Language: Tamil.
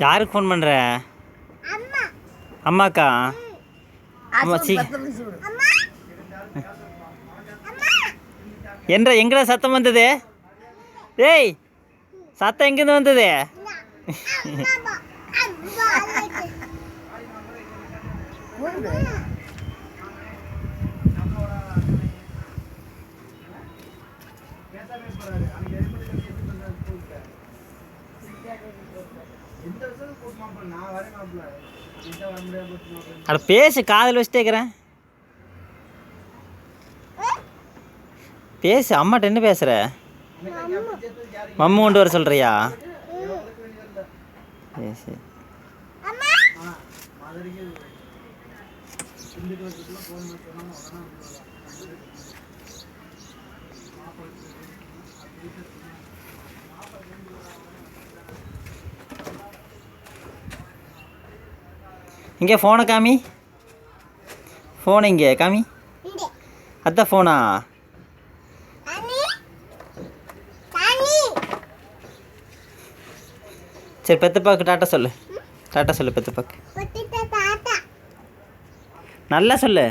யாருக்கு ஃபோன் பண்ணுற? அம்மாக்கா? அம்மா எங்கடா சத்தம் வந்தது? ஏய், சத்தம் எங்கேருந்து வந்தது? அட பேசு, காதில் வச்சுட்டே இருக்கிறேன். பேசு, அம்மாட்ட என்ன பேசுகிற? மம்மு கொண்டு வர சொல்கிறியா? பேசு. இங்கே ஃபோனை காமி. ஃபோனை இங்கே காமி. அதான் ஃபோனா? சரி, பெத்தப்பாக்கு டாட்டா சொல்லு. டாட்டா சொல்லு பெத்தப்பாக்கு. நல்லா சொல்லு.